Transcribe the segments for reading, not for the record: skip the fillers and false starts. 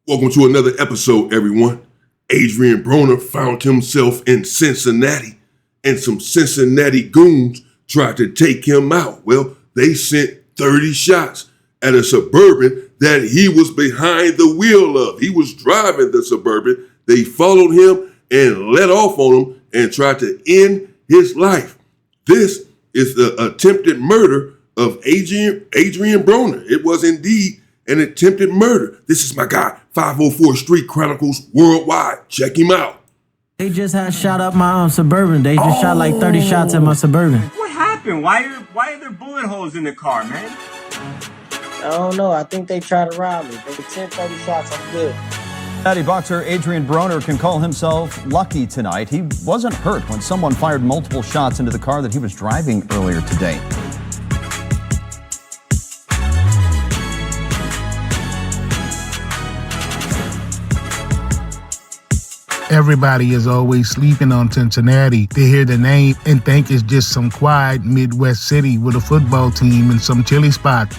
Welcome to another episode, everyone. Adrien Broner found himself in Cincinnati, and some Cincinnati goons tried to take him out. Well, they sent 30 shots at a Suburban that he was behind the wheel of. He was driving the Suburban. They followed him and let off on him and tried to end his life. This is the attempted murder of Adrien Broner. It was indeed an attempted murder. This is my guy, 504 Street Chronicles Worldwide. Check him out. They just had shot up my Suburban. They just shot like 30 shots at my Suburban. What happened? Why are there bullet holes in the car, man? I don't know. I think they tried to rob me. They sent 30 shots. I'm good. Cincinnati boxer Adrien Broner can call himself lucky tonight. He wasn't hurt when someone fired multiple shots into the car that he was driving earlier today. Everybody is always sleeping on Cincinnati. They hear the name and think it's just some quiet Midwest city with a football team and some chili spots.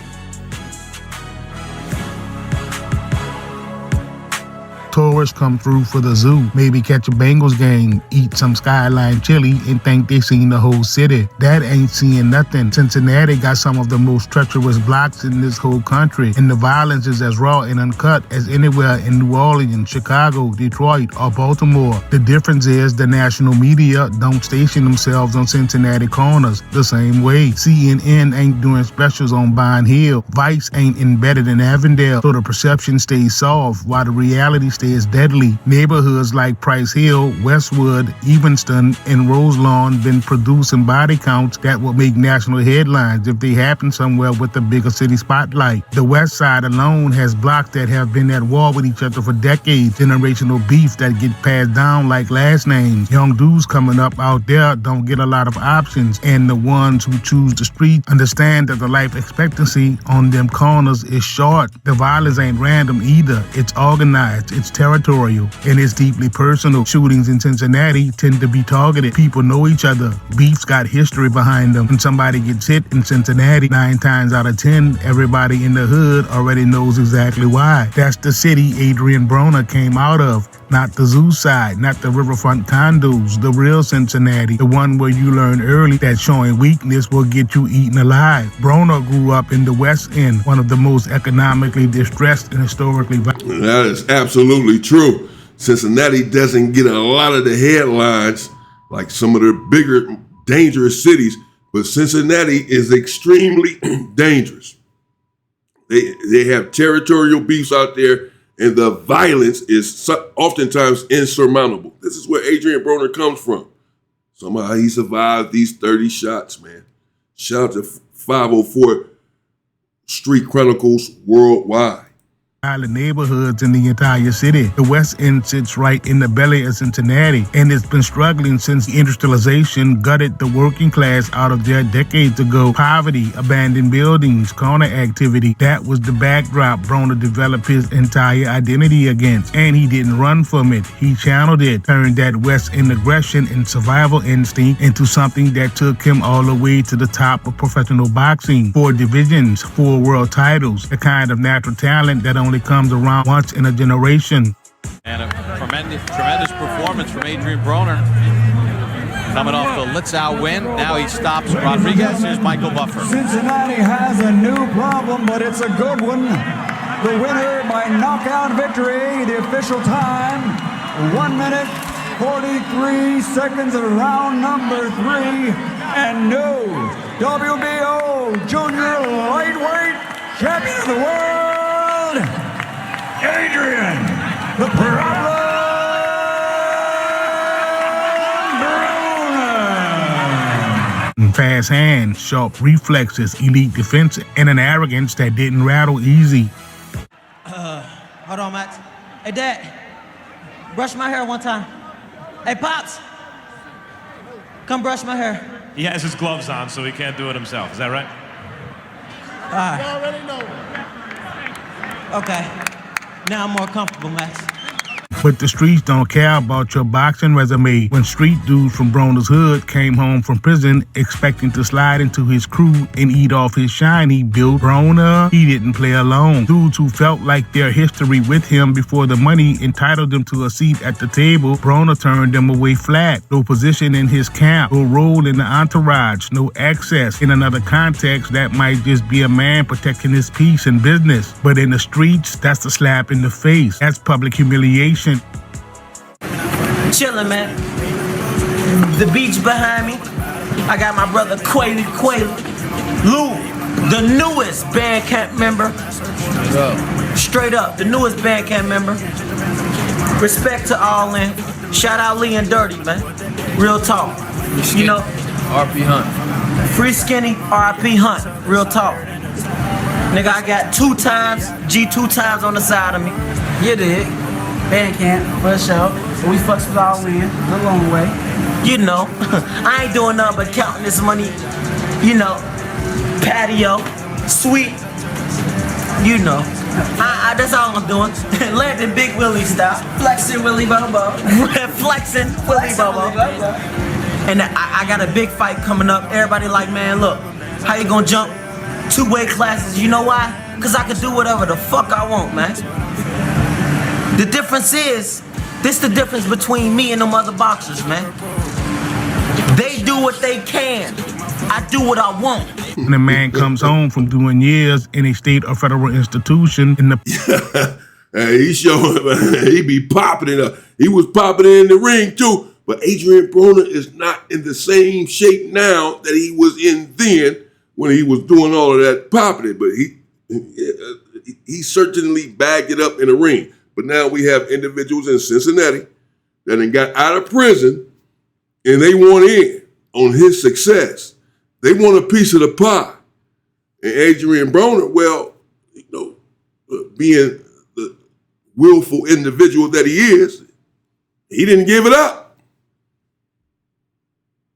Tourists come through for the zoo, maybe catch a Bengals game, eat some Skyline chili, and think they seen the whole city. That ain't seeing nothing. Cincinnati got some of the most treacherous blocks in this whole country, and the violence is as raw and uncut as anywhere in New Orleans, Chicago, Detroit, or Baltimore. The difference is the national media don't station themselves on Cincinnati corners the same way. CNN ain't doing specials on Bond Hill. Vice ain't embedded in Avondale, so the perception stays soft while the reality stays deadly. Neighborhoods like Price Hill, Westwood, Evanston, and Roselawn been producing body counts that will make national headlines if they happen somewhere with a bigger city spotlight. The West Side alone has blocks that have been at war with each other for decades, generational beef that get passed down like last names. Young dudes coming up out there don't get a lot of options, and the ones who choose the street understand that the life expectancy on them corners is short. The violence ain't random either. It's organized, it's territorial, and it's deeply personal. Shootings in Cincinnati tend to be targeted. People know each other. Beef's got history behind them. When somebody gets hit in Cincinnati, 9 times out of 10, everybody in the hood already knows exactly why. That's the city Adrien Broner came out of. Not the zoo side, not the riverfront condos, the real Cincinnati, the one where you learn early that showing weakness will get you eaten alive. Broner grew up in the West End, one of the most economically distressed and historically violent. That is absolutely true. Cincinnati doesn't get a lot of the headlines like some of the bigger, dangerous cities, but Cincinnati is extremely dangerous. They have territorial beefs out there, and the violence is oftentimes insurmountable. This is where Adrien Broner comes from. Somehow he survived these 30 shots, man. Shout out to 504 Street Chronicles Worldwide. Neighborhoods in the entire city. The West End sits right in the belly of Cincinnati, and it's been struggling since industrialization gutted the working class out of there decades ago. Poverty, abandoned buildings, corner activity. That was the backdrop Broner developed his entire identity against, and he didn't run from it. He channeled it, turned that West End aggression and survival instinct into something that took him all the way to the top of professional boxing. 4 divisions, 4 world titles, the kind of natural talent that only comes around once in a generation. And a tremendous performance from Adrien Broner. Coming off the Litzau win, now he stops Rodriguez. Here's Michael Buffer. Cincinnati has a new problem, but it's a good one. The winner by knockout victory, the official time, 1 minute, 43 seconds of round number 3, and new WBO Junior Lightweight Champion of the World, Adrien the Problem Broner. Fast hands, sharp reflexes, elite defense, and an arrogance that didn't rattle easy. Hold on, Max. Hey, Dad, brush my hair one time. Hey, Pops, come brush my hair. He has his gloves on, so he can't do it himself. Is that right? All right. You already know. Okay. Now I'm more comfortable, Max. But the streets don't care about your boxing resume. When street dudes from Broner's hood came home from prison expecting to slide into his crew and eat off his shine he built, Broner, he didn't play alone. Dudes who felt like their history with him before the money entitled them to a seat at the table, Broner turned them away flat. No position in his camp, no role in the entourage, no access. In another context, that might just be a man protecting his peace and business. But in the streets, that's a slap in the face. That's public humiliation. Chillin', man. The beach behind me. I got my brother Quayle, Lou, the newest Bandcamp member. Straight up, the newest Bandcamp member. Respect to all in. Shout out Lee and Dirty, man. Real talk. You know, RP Hunt. Free Skinny, RP Hunt. Real talk. Nigga, I got 2 times, G 2 times on the side of me. You dig? Bandcamp, for sure. We fucks with all in, a long way. You know, I ain't doing nothing but counting this money. You know, patio, sweet. You know, that's all I'm doing. Landing Big Willie style. Flexing Willie Bobo. Flexing Willie Bobo. And I got a big fight coming up. Everybody like, man, look, how you gonna jump 2 weight classes? You know why? Cause I can do whatever the fuck I want, man. The difference is, this the difference between me and them other boxers, man. They do what they can. I do what I want. When a man comes home from doing years in a state or federal institution in the he be popping it up. He was popping it in the ring too. But Adrien Broner is not in the same shape now that he was in then when he was doing all of that popping it. But he certainly bagged it up in the ring. But now we have individuals in Cincinnati that done got out of prison and they want in on his success. They want a piece of the pie. And Adrien Broner, well, you know, being the willful individual that he is, he didn't give it up.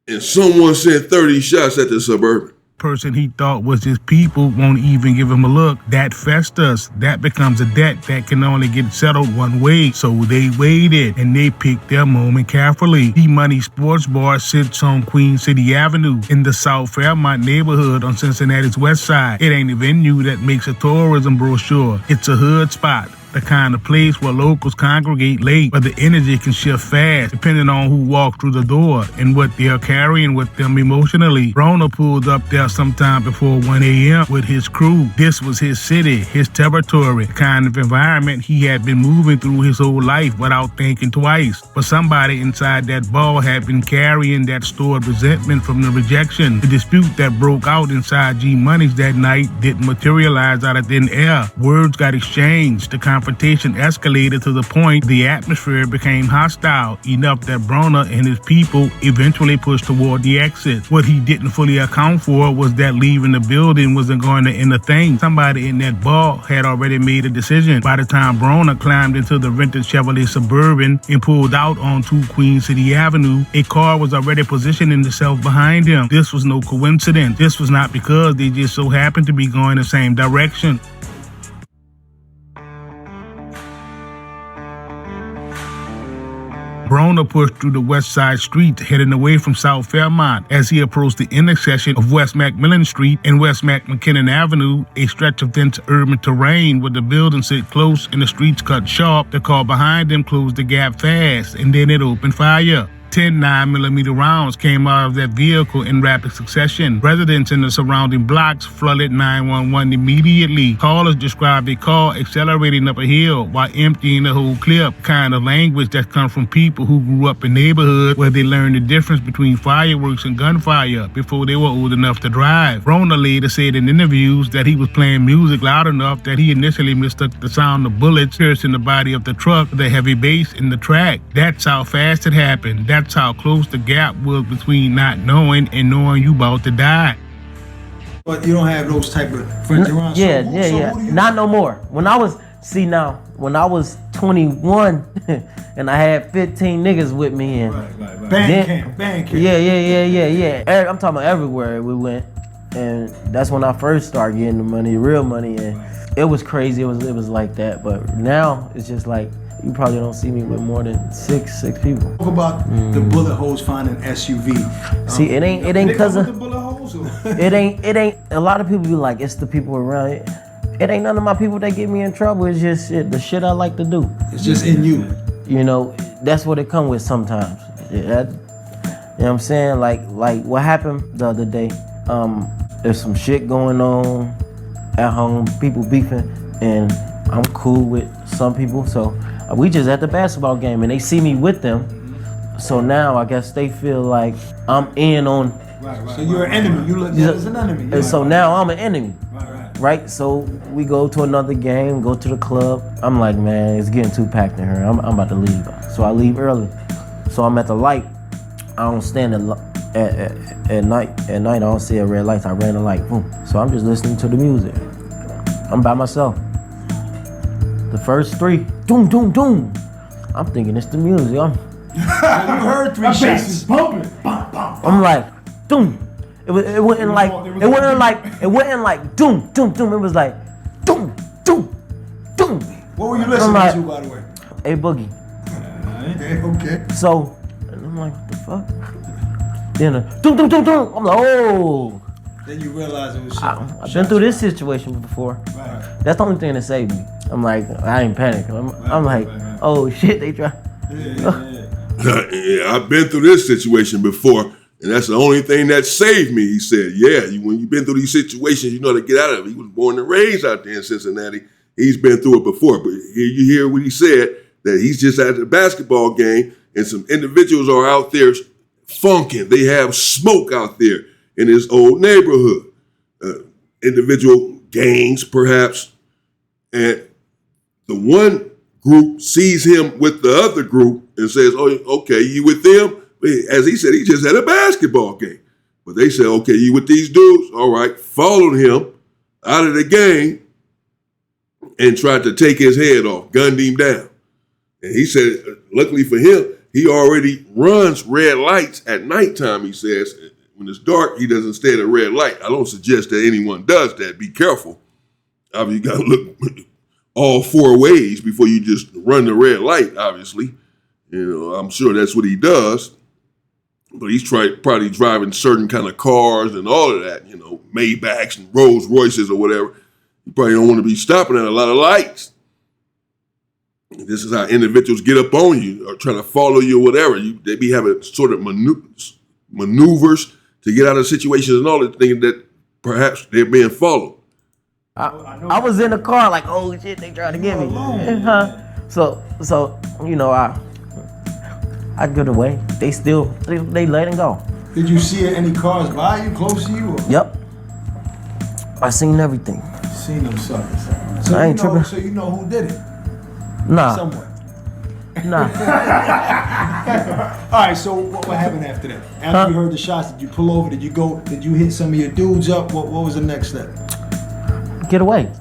And someone sent 30 shots at the Suburban. Person he thought was his people won't even give him a look. That festers. That becomes a debt that can only get settled one way. So they waited and they picked their moment carefully. D-Money Sports Bar sits on Queen City Avenue in the South Fairmont neighborhood on Cincinnati's west side. It ain't a venue that makes a tourism brochure. It's a hood spot. The kind of place where locals congregate late, where the energy can shift fast, depending on who walks through the door and what they're carrying with them emotionally. Broner pulled up there sometime before 1 a.m. with his crew. This was his city, his territory, the kind of environment he had been moving through his whole life without thinking twice. But somebody inside that bar had been carrying that stored resentment from the rejection. The dispute that broke out inside G Money's that night didn't materialize out of thin air. Words got exchanged. The confrontation escalated to the point the atmosphere became hostile, enough that Broner and his people eventually pushed toward the exit. What he didn't fully account for was that leaving the building wasn't going to end a thing. Somebody in that bar had already made a decision. By the time Broner climbed into the rented Chevrolet Suburban and pulled out onto Queen City Avenue, a car was already positioning itself behind him. This was no coincidence. This was not because they just so happened to be going the same direction. Broner pushed through the west side streets, heading away from South Fairmont. As he approached the intersection of West McMillan Street and West McKinnon Avenue, a stretch of dense urban terrain where the buildings sit close and the streets cut sharp, the car behind him closed the gap fast, and then it opened fire. 10 9mm rounds came out of that vehicle in rapid succession. Residents in the surrounding blocks flooded 911 immediately. Callers described a car accelerating up a hill while emptying the whole clip, kind of language that comes from people who grew up in neighborhoods where they learned the difference between fireworks and gunfire before they were old enough to drive. Broner later said in interviews that he was playing music loud enough that he initially mistook the sound of bullets piercing the body of the truck for the heavy bass in the track. That's how fast it happened. That's how close the gap was between not knowing and knowing you about to die. But you don't have those type of friends around? Yeah. Not no more. When I was 21 and I had 15 niggas with me and band camp. Yeah. I'm talking about everywhere we went. And that's when I first started getting the money, real money, and it was crazy. It was like that. But now it's just like, you probably don't see me with more than six people. Talk about the bullet holes found in SUV. See, it ain't cause of the bullet holes. Or? it ain't. A lot of people be like, it's the people around it. It ain't none of my people that get me in trouble. It's just the shit I like to do. It's just in you. You know, that's what it come with sometimes. You know what I'm saying? Like what happened the other day. There's some shit going on at home, people beefing, and I'm cool with some people. So we just at the basketball game, and they see me with them. So now I guess they feel like I'm in on. Right. So you're an enemy. You look at as an enemy. And so now I'm an enemy. Right. So we go to another game, go to the club. I'm like, man, it's getting too packed in here. I'm about to leave. So I leave early. So I'm at the light. I don't stand at night. At night, I don't see a red light. I ran the light. Boom. So I'm just listening to the music. I'm by myself. The first three, doom, doom, doom. I'm thinking it's the music. You heard three shots. Bumping. I'm like, doom. It wasn't like doom, doom, doom. It was like doom, doom, doom. What were you listening to, by the way? A Boogie. Okay. So, and I'm like, what the fuck? Then doom, doom, doom, doom. I'm like, oh. Then you realize it was shit. I've been through this situation before. Right. That's the only thing that saved me. I'm like, I ain't panicking. I'm like, oh shit, they try. Yeah, I've been through this situation before, and that's the only thing that saved me. He said, yeah, when you've been through these situations, you know how to get out of it. He was born and raised out there in Cincinnati. He's been through it before, but here you hear what he said, that he's just at the basketball game, and some individuals are out there funking. They have smoke out there in his old neighborhood. Individual gangs, perhaps, and the one group sees him with the other group and says, oh, okay, you with them? As he said, he just had a basketball game. But they said, okay, you with these dudes? All right, followed him out of the game and tried to take his head off, gunned him down. And he said, luckily for him, he already runs red lights at nighttime, he says. When it's dark, he doesn't stay at a red light. I don't suggest that anyone does that. Be careful. I mean, you got to look all four ways before you just run the red light, obviously. You know, I'm sure that's what he does. But he's probably driving certain kind of cars and all of that, you know, Maybachs and Rolls Royces or whatever. You probably don't want to be stopping at a lot of lights. This is how individuals get up on you or trying to follow you or whatever. They be having sort of maneuvers to get out of situations and all that, thinking that perhaps they're being followed. I was in the car like, oh shit, they trying to get me. So you know, I get away. They let him go. Did you see any cars by you, close to you? Or? Yep. I seen everything. Seen them suckers. So I ain't tripping. So you know who did it? Nah. Somewhere. Nah. All right, so what happened after that? After you heard the shots, did you pull over? Did you go? Did you hit some of your dudes up? What was the next step? Get away.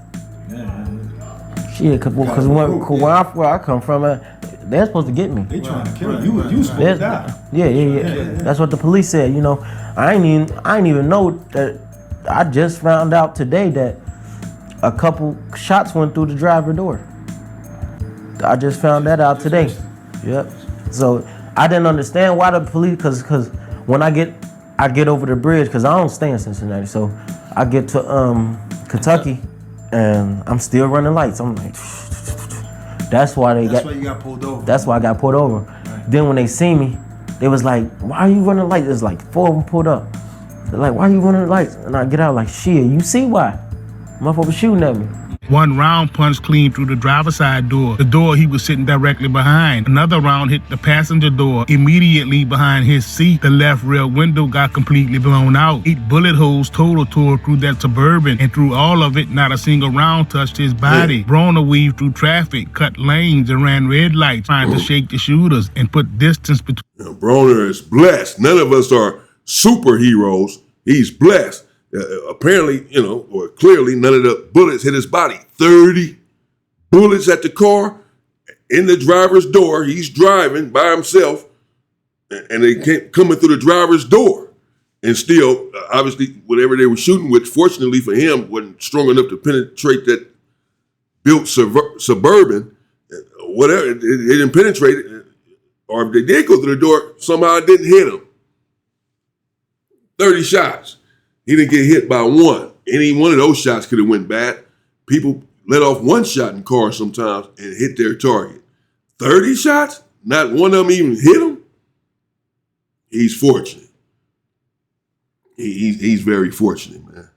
Shit, cause where I come from, they're supposed to get me. They trying to kill you. You supposed to die. Yeah. That's what the police said. You know, I ain't even know that. I just found out today that a couple shots went through the driver door. I just found that out today. Yep. So I didn't understand why the police, cause when I get over the bridge, cause I don't stay in Cincinnati, so I get to Kentucky, and I'm still running lights. I'm like, that's why you got pulled over. That's why I got pulled over. Right. Then when they see me, they was like, why are you running lights? There's like 4 of them pulled up. They're like, why are you running lights? And I get out like, shit, you see why? Motherfucker shooting at me. One round punched clean through the driver's side door, the door he was sitting directly behind. Another round hit the passenger door immediately behind his seat. The left rear window got completely blown out. 8 bullet holes total tore through that Suburban, and through all of it, not a single round touched his body. Broner weaved through traffic, cut lanes, and ran red lights, trying to shake the shooters and put distance between. Broner is blessed. None of us are superheroes. He's blessed. Apparently, you know, or clearly, none of the bullets hit his body. 30 bullets at the car, in the driver's door. He's driving by himself, and they came coming through the driver's door. And still, obviously, whatever they were shooting with, fortunately for him, wasn't strong enough to penetrate that built Suburban. whatever, it didn't penetrate it. Or if they did go through the door, somehow it didn't hit him. 30 shots. He didn't get hit by one. Any one of those shots could have went bad. People let off one shot in cars sometimes and hit their target. 30 shots? Not one of them even hit him? He's fortunate. He's very fortunate, man.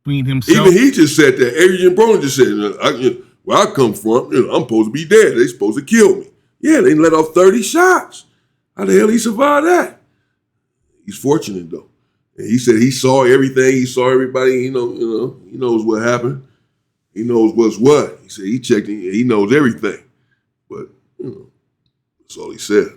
Himself. Even he just said that. Adrien Broner just said, where I come from, I'm supposed to be dead. They supposed to kill me. Yeah, they let off 30 shots. How the hell he survived that? He's fortunate though. And he said he saw everything. He saw everybody. He knows what happened. He knows what's what. He said he checked. He knows everything. But that's all he said.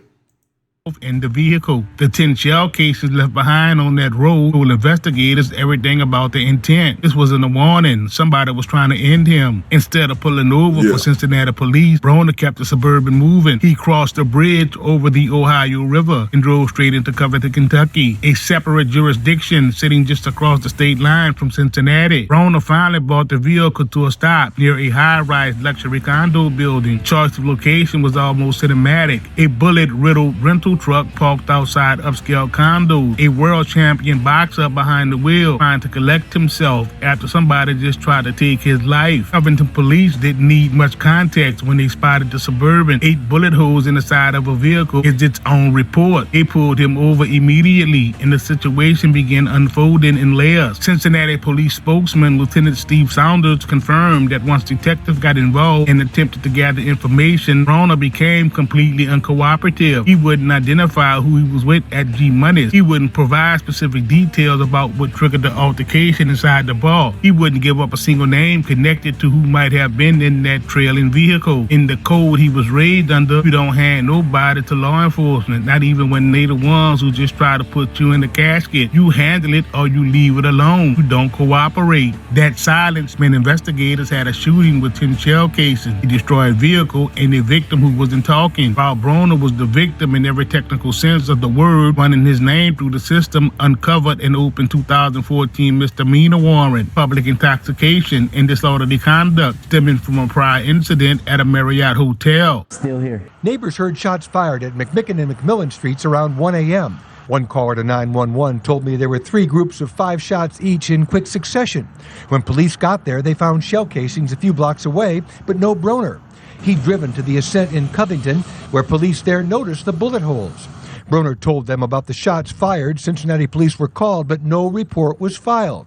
In the vehicle. The 10 shell cases left behind on that road told investigators everything about the intent. This wasn't a warning. Somebody was trying to end him. Instead of pulling over for Cincinnati police, Broner kept the Suburban moving. He crossed a bridge over the Ohio River and drove straight into Covington, Kentucky, a separate jurisdiction sitting just across the state line from Cincinnati. Broner finally brought the vehicle to a stop near a high-rise luxury condo building. Choice of location was almost cinematic. A bullet-riddled rental truck parked outside upscale condos. A world champion boxer behind the wheel trying to collect himself after somebody just tried to take his life. Covington police didn't need much context when they spotted the Suburban. 8 bullet holes in the side of a vehicle is its own report. They pulled him over immediately and the situation began unfolding in layers. Cincinnati police spokesman Lieutenant Steve Saunders confirmed that once detectives got involved and attempted to gather information, Broner became completely uncooperative. He wouldn't identify who he was with at G Money's. He wouldn't provide specific details about what triggered the altercation inside the bar. He wouldn't give up a single name connected to who might have been in that trailing vehicle. In the code he was raised under, you don't hand nobody to law enforcement, not even when they the ones who just try to put you in the casket. You handle it or you leave it alone. You don't cooperate. That silence meant investigators had a shooting with 10 shell cases, a destroyed vehicle, and a victim who wasn't talking. While Broner was the victim in every technical sense of the word, running his name through the system uncovered an open 2014 misdemeanor warrant, public intoxication and disorderly conduct stemming from a prior incident at a Marriott hotel. Still here. Neighbors heard shots fired at McMicken and McMillan Streets around 1 a.m. One caller to 911 told me there were 3 groups of 5 shots each in quick succession. When police got there, they found shell casings a few blocks away, but no Broner. He'd driven to the Ascent in Covington, where police there noticed the bullet holes. Broner told them about the shots fired. Cincinnati police were called, but no report was filed.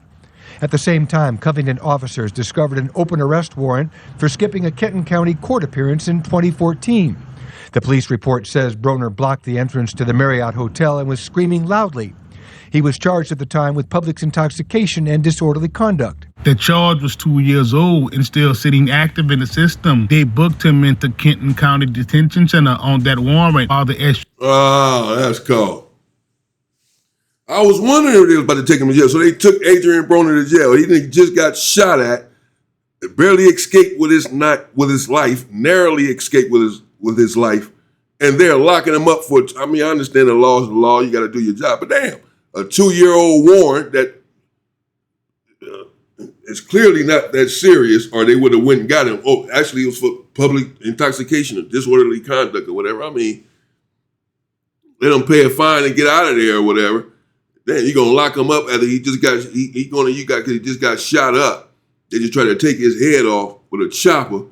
At the same time, Covington officers discovered an open arrest warrant for skipping a Kenton County court appearance in 2014. The police report says Broner blocked the entrance to the Marriott Hotel and was screaming loudly. He was charged at the time with public intoxication and disorderly conduct. The charge was 2 years old and still sitting active in the system. They booked him into Kenton County Detention Center on that warrant. Oh, that's cold. I was wondering if they was about to take him to jail. So they took Adrien Broner to jail. He just got shot at, barely escaped with his life, narrowly escaped with his life, and they're locking him up for. I mean, I understand the law is the law. You got to do your job, but damn, a 2-year-old warrant that is clearly not that serious, or they would have went and got him. Oh, actually, it was for public intoxication or disorderly conduct or whatever. I mean, let him pay a fine and get out of there or whatever. Then you're gonna lock him up after he just got shot up. They just try to take his head off with a chopper,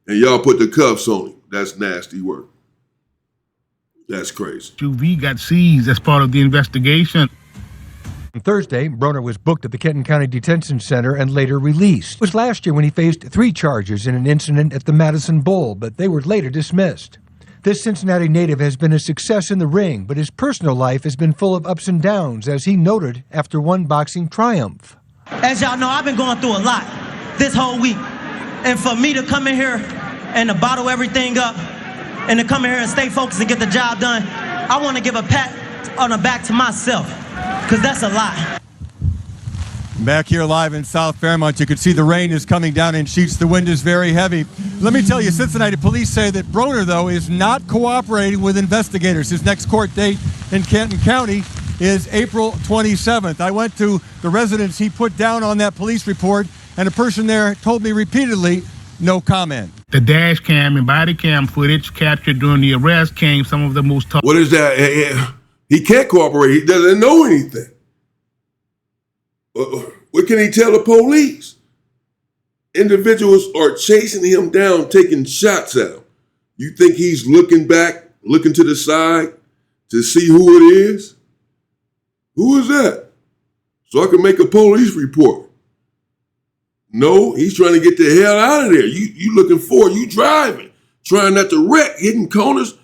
and y'all put the cuffs on him. That's nasty work. That's crazy. SUV got seized as part of the investigation. On Thursday, Broner was booked at the Kenton County Detention Center and later released. It was last year when he faced 3 charges in an incident at the Madison Bowl, but they were later dismissed. This Cincinnati native has been a success in the ring, but his personal life has been full of ups and downs, as he noted after one boxing triumph. As y'all know, I've been going through a lot this whole week. And for me to come in here and to bottle everything up and to come in here and stay focused and get the job done, I want to give a pat on the back to myself, because that's a lot. Back here live in South Fairmont, you can see the rain is coming down in sheets. The wind is very heavy. Let me tell you, Cincinnati police say that Broner, though, is not cooperating with investigators. His next court date in Kenton County is April 27th. I went to the residence he put down on that police report, and a person there told me repeatedly, no comment. The dash cam and body cam footage captured during the arrest came some of the most What is that? He can't cooperate. He doesn't know anything. What can he tell the police? Individuals are chasing him down, taking shots at him. You think he's looking back, looking to the side to see who it is? Who is that? So I can make a police report. No, he's trying to get the hell out of there. You looking for it. You driving, trying not to wreck, hitting corners.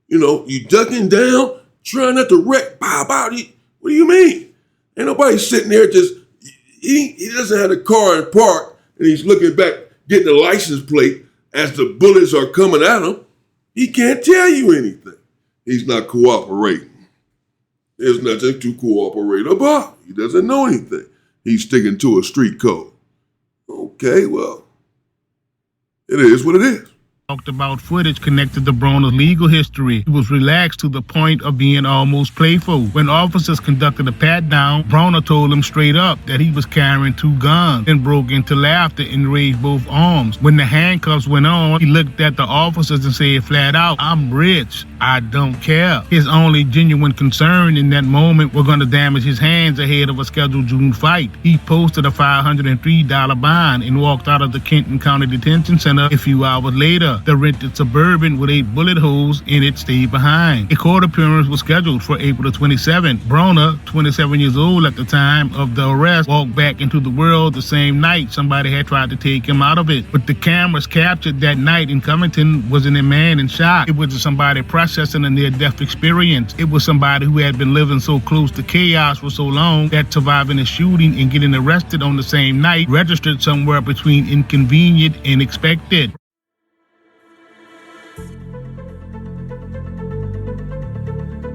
You know, you ducking down, trying not to wreck. Bow. What do you mean? Ain't nobody sitting there just, he doesn't have the car in park and he's looking back, getting the license plate as the bullets are coming at him. He can't tell you anything. He's not cooperating. There's nothing to cooperate about. He doesn't know anything. He's sticking to a street code. Okay, well, it is what it is. Talked about footage connected to Broner's legal history. He was relaxed to the point of being almost playful. When officers conducted a pat-down, Broner told them straight up that he was carrying 2 guns and broke into laughter and raised both arms. When the handcuffs went on, he looked at the officers and said flat out, "I'm rich. I don't care." His only genuine concern in that moment was going to damage his hands ahead of a scheduled June fight. He posted a $503 bond and walked out of the Kenton County Detention Center a few hours later. The rented Suburban with 8 bullet holes in it stayed behind. A court appearance was scheduled for April 27th. Broner, 27 years old at the time of the arrest, walked back into the world the same night somebody had tried to take him out of it. But the cameras captured that night in Covington wasn't a man in shock. It was somebody processing a near-death experience. It was somebody who had been living so close to chaos for so long that surviving a shooting and getting arrested on the same night registered somewhere between inconvenient and expected.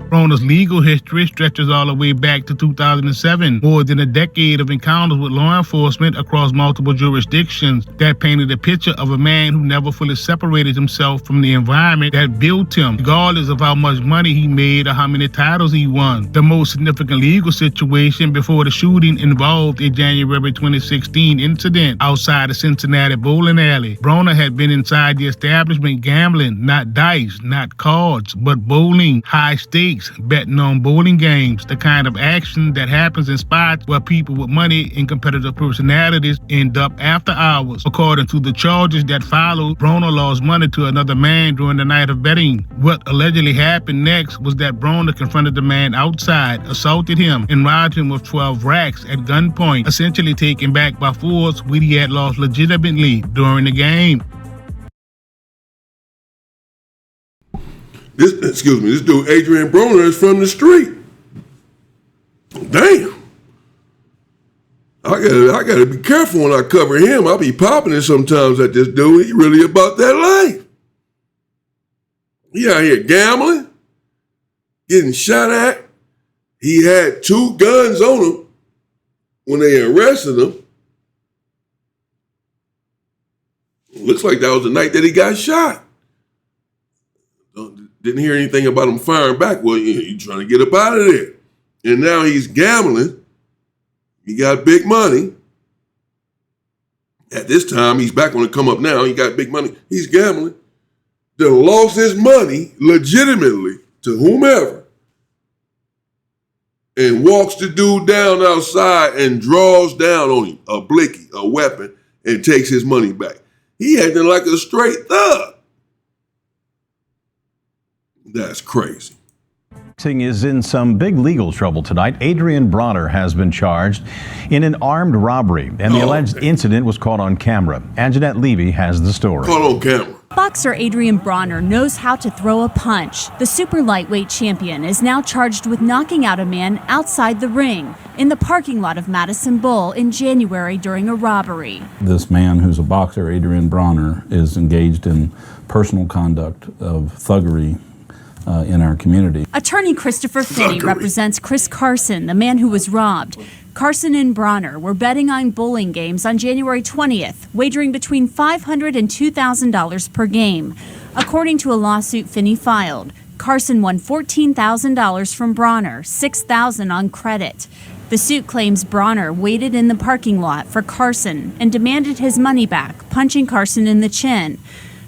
Broner's legal history stretches all the way back to 2007, more than a decade of encounters with law enforcement across multiple jurisdictions that painted a picture of a man who never fully separated himself from the environment that built him, regardless of how much money he made or how many titles he won. The most significant legal situation before the shooting involved a January 2016 incident outside a Cincinnati bowling alley. Broner had been inside the establishment gambling, not dice, not cards, but bowling, high stakes, betting on bowling games, the kind of action that happens in spots where people with money and competitive personalities end up after hours. According to the charges that followed, Broner lost money to another man during the night of betting. What allegedly happened next was that Broner confronted the man outside, assaulted him, and robbed him with 12 racks at gunpoint, essentially taken back by force what he had lost legitimately during the game. This dude, Adrien Broner, is from the street. Damn. I gotta be careful when I cover him. I'll be popping it sometimes at this dude. He really about that life. He out here gambling, getting shot at. He had 2 guns on him when they arrested him. Looks like that was the night that he got shot. Didn't hear anything about him firing back. Well, you're trying to get up out of there. And now he's gambling. He got big money. At this time, he's back on the come up now. He got big money. He's gambling. Then lost his money legitimately to whomever. And walks the dude down outside and draws down on him a blicky, a weapon, and takes his money back. He acting like a straight thug. That's crazy. Is in some big legal trouble tonight. Adrien Broner has been charged in an armed robbery, and the alleged incident was caught on camera. Anjanette Levy has the story. Caught on camera. Boxer Adrien Broner knows how to throw a punch. The super lightweight champion is now charged with knocking out a man outside the ring in the parking lot of Madison Bowl in January during a robbery. This man, who's a boxer, Adrien Broner, is engaged in personal conduct of thuggery in our community. Attorney Christopher Finney represents Chris Carson, the man who was robbed. Carson and Broner were betting on bowling games on January 20th, wagering between $500 and $2,000 per game. According to a lawsuit Finney filed, Carson won $14,000 from Broner, $6,000 on credit. The suit claims Broner waited in the parking lot for Carson and demanded his money back, punching Carson in the chin.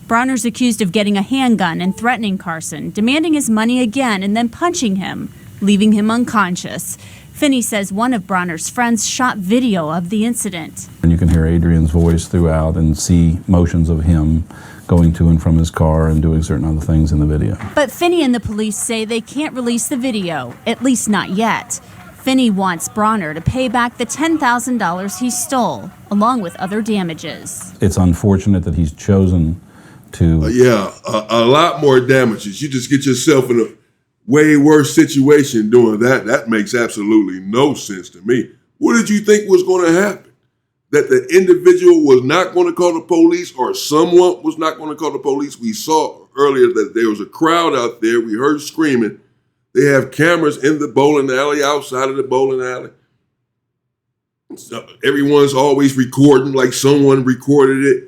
Broner's accused of getting a handgun and threatening Carson, demanding his money again and then punching him, leaving him unconscious. Finney says one of Broner's friends shot video of the incident. And you can hear Adrien's voice throughout and see motions of him going to and from his car and doing certain other things in the video. But Finney and the police say they can't release the video, at least not yet. Finney wants Broner to pay back the $10,000 he stole, along with other damages. It's unfortunate that he's chosen to... a lot more damages. You just get yourself in a way worse situation doing that. That makes absolutely no sense to me. What did you think was going to happen? That the individual was not going to call the police, or someone was not going to call the police? We saw earlier that there was a crowd out there. We heard screaming. They have cameras in the bowling alley, outside of the bowling alley. So everyone's always recording, like someone recorded it.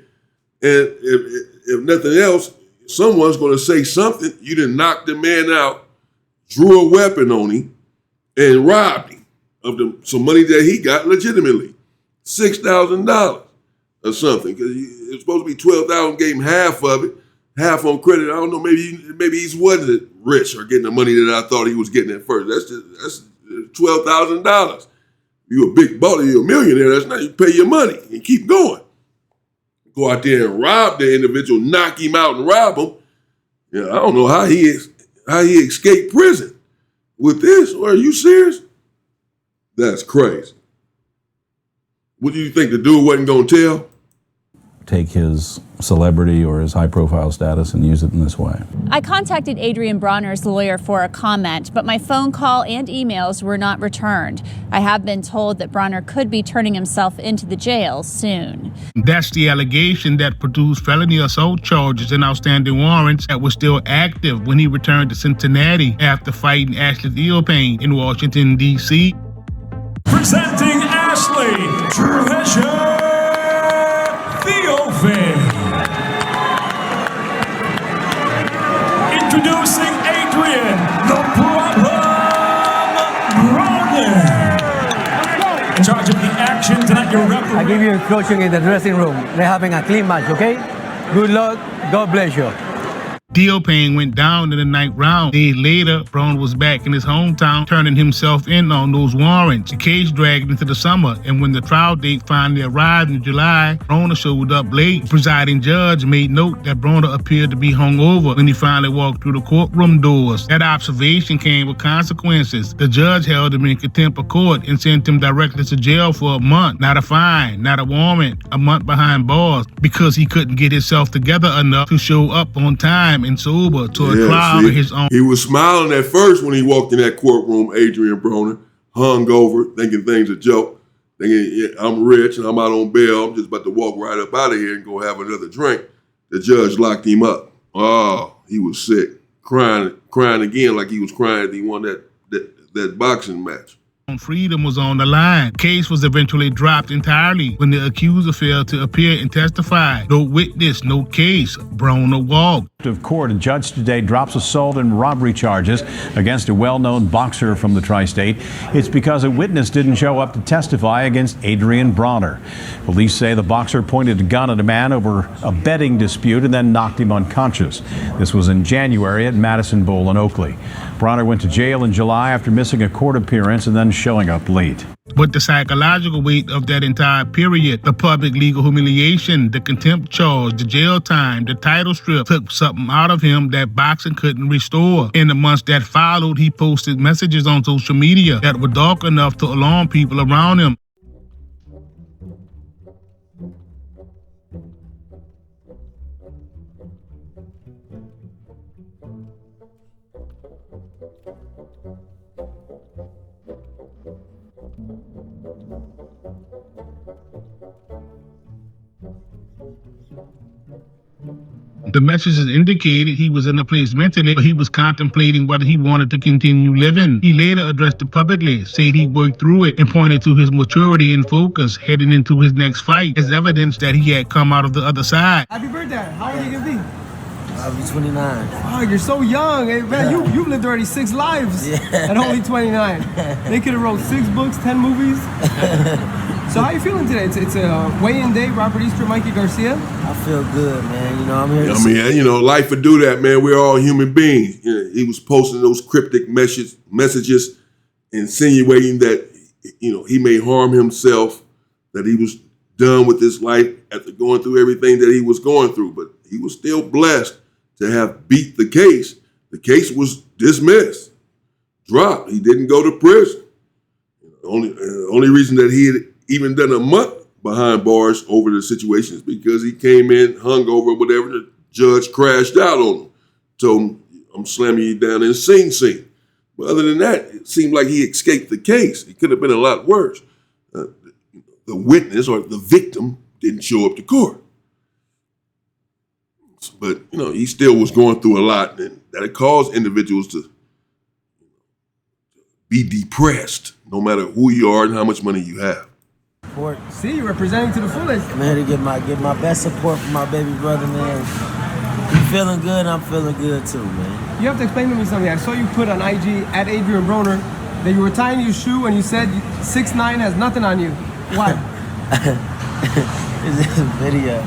And if nothing else, someone's going to say something. You done knocked the man out, drew a weapon on him, and robbed him of some money that he got legitimately, $6,000 or something. Because it's supposed to be $12,000, gave him half of it, half on credit. I don't know. Maybe he wasn't rich or getting the money that I thought he was getting at first. That's $12,000. You a big baller, you're a millionaire. That's not, you pay your money and keep going. Go out there and rob the individual, knock him out and rob him. I don't know how he escaped prison with this. Are you serious? That's crazy. What do you think the dude wasn't going to tell? Take his celebrity or his high-profile status and use it in this way. I contacted Adrien Broner's lawyer for a comment, but my phone call and emails were not returned. I have been told that Broner could be turning himself into the jail soon. That's the allegation that produced felony assault charges and outstanding warrants that were still active when he returned to Cincinnati after fighting Ashley Theophane in Washington, D.C. Presenting Ashley Treasure Theophane. Introducing Adrien the Problem Broner. In charge of the action tonight, your referee. I give you instruction in the dressing room. They're having a clean match, okay? Good luck. God bless you. Theophane went down in the ninth round. Days later, Broner was back in his hometown, turning himself in on those warrants. The case dragged into the summer, and when the trial date finally arrived in July, Broner showed up late. The presiding judge made note that Broner appeared to be hungover when he finally walked through the courtroom doors. That observation came with consequences. The judge held him in contempt of court and sent him directly to jail for a month. Not a fine, not a warrant, a month behind bars, because he couldn't get himself together enough to show up on time and sober to a trial of his own. He was smiling at first when he walked in that courtroom, Adrien Broner, hungover, thinking things a joke, thinking, I'm rich and I'm out on bail. I'm just about to walk right up out of here and go have another drink. The judge locked him up. Oh, he was sick, crying again like he was crying that he won that boxing match. Freedom was on the line. The case was eventually dropped entirely when the accuser failed to appear and testify. No witness, no case. Broner walked. Of court, a judge today drops assault and robbery charges against a well-known boxer from the tri-state. It's because a witness didn't show up to testify against Adrien Broner. Police say the boxer pointed a gun at a man over a betting dispute and then knocked him unconscious. This was in January at Madison Bowl in Oakley. Broner went to jail in July after missing a court appearance and then showing up late. But the psychological weight of that entire period, the public legal humiliation, the contempt charge, the jail time, the title strip, took something out of him that boxing couldn't restore. In the months that followed, he posted messages on social media that were dark enough to alarm people around him. The messages indicated he was in a place mentally, but he was contemplating whether he wanted to continue living. He later addressed it publicly, said he worked through it, and pointed to his maturity and focus heading into his next fight as evidence that he had come out of the other side. Happy birthday. How old are you going to be? I'll be 29. Oh, you're so young. Hey, man, you've lived already 6 lives at only 29. They could have wrote 6 books, 10 movies. So how you feeling today? It's a weigh-in day. Robert Easter, Mikey Garcia. I feel good, man. You know, I'm here. I mean, you know, life would do that, man. We're all human beings. You know, he was posting those cryptic messages, insinuating that, you know, he may harm himself, that he was done with his life after going through everything that he was going through. But he was still blessed to have beat the case. The case was dismissed, dropped. He didn't go to prison. The only reason that he had even done a month behind bars over the situation is because he came in hungover, whatever, the judge crashed out on him. Told him, I'm slamming you down in Sing Sing. But other than that, it seemed like he escaped the case. It could have been a lot worse. The witness or the victim didn't show up to court. But, you know, he still was going through a lot, and that it caused individuals to be depressed, no matter who you are and how much money you have. Support. See, you're representing to the fullest. I'm here to give my best support for my baby brother, man. You feeling good, I'm feeling good too, man. You have to explain to me something. I saw you put on IG at Adrien Broner that you were tying your shoe and you said 6'9" has nothing on you. Why? It's this video.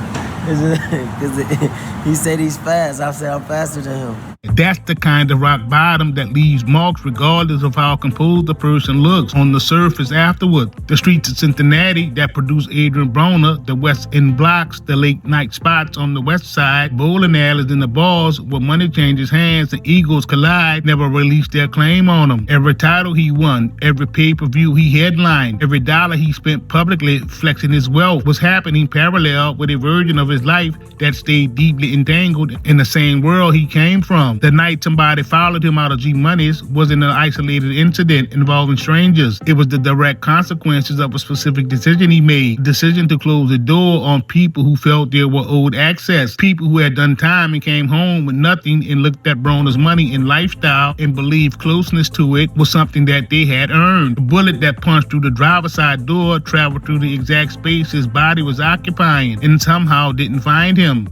He said he's fast. I said I'm faster than him. That's the kind of rock bottom that leaves marks regardless of how composed the person looks on the surface afterward. The streets of Cincinnati that produced Adrien Broner, the West End blocks, the late night spots on the west side, bowling alleys and the bars where money changes hands and egos collide, never released their claim on him. Every title he won, every pay-per-view he headlined, every dollar he spent publicly flexing his wealth was happening parallel with a version of his life that stayed deeply entangled in the same world he came from. The night somebody followed him out of G-Money's wasn't an isolated incident involving strangers. It was the direct consequences of a specific decision he made. Decision to close the door on people who felt they were owed access. People who had done time and came home with nothing and looked at Broner's money and lifestyle and believed closeness to it was something that they had earned. The bullet that punched through the driver's side door traveled through the exact space his body was occupying and somehow didn't find him.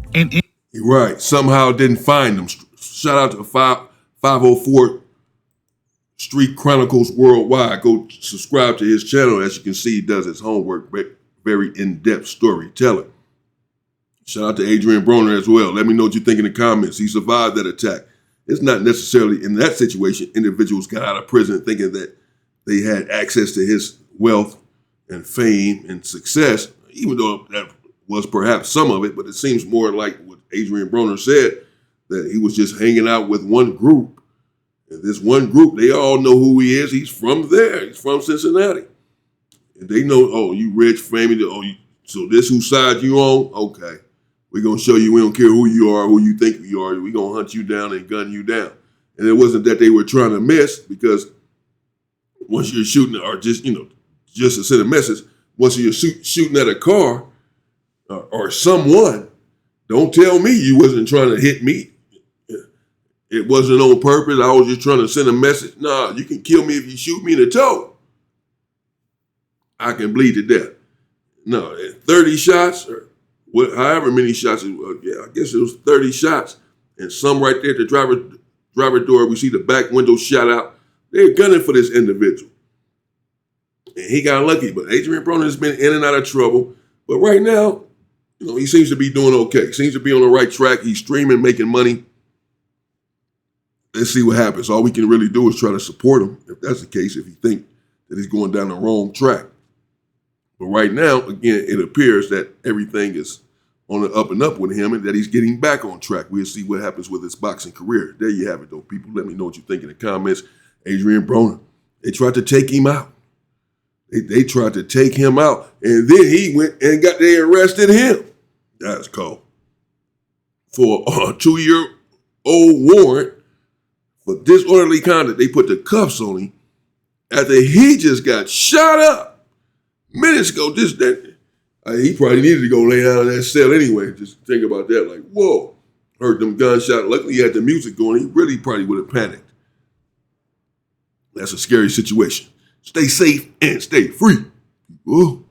Right, somehow didn't find him. Shout out to 504 Street Chronicles Worldwide. Go subscribe to his channel. As you can see, he does his homework. Very in-depth storytelling. Shout out to Adrien Broner as well. Let me know what you think in the comments. He survived that attack. It's not necessarily in that situation individuals got out of prison thinking that they had access to his wealth and fame and success, even though that was perhaps some of it, but it seems more like what Adrien Broner said, that he was just hanging out with one group. And this one group, they all know who he is. He's from there. He's from Cincinnati. And they know, oh, you rich, famous. Oh, so this whose side you on? Okay. We're going to show you we don't care who you are, who you think you are. We're going to hunt you down and gun you down. And it wasn't that they were trying to miss, because once you're shooting, or just, you know, just to send a message, once you're shooting at a car or someone, don't tell me you wasn't trying to hit me. It wasn't on purpose. I was just trying to send a message. Nah, you can kill me if you shoot me in the toe. I can bleed to death. No, 30 shots or however many shots. Yeah, I guess it was 30 shots. And some right there at the driver door, we see the back window shot out. They're gunning for this individual. And he got lucky. But Adrien Broner has been in and out of trouble. But right now, you know, he seems to be doing okay. He seems to be on the right track. He's streaming, making money. Let's see what happens. All we can really do is try to support him, if that's the case, if you think that he's going down the wrong track. But right now, again, it appears that everything is on the up and up with him and that he's getting back on track. We'll see what happens with his boxing career. There you have it, though, people. Let me know what you think in the comments. Adrien Broner, they tried to take him out. They tried to take him out, and then he went and they arrested him. That's cold. For a 2-year-old warrant for disorderly conduct. They put the cuffs on him after he just got shot up minutes ago. He probably needed to go lay down in that cell anyway. Just think about that. Like, whoa, heard them gunshots. Luckily, he had the music going. He really probably would have panicked. That's a scary situation. Stay safe and stay free. Whoa.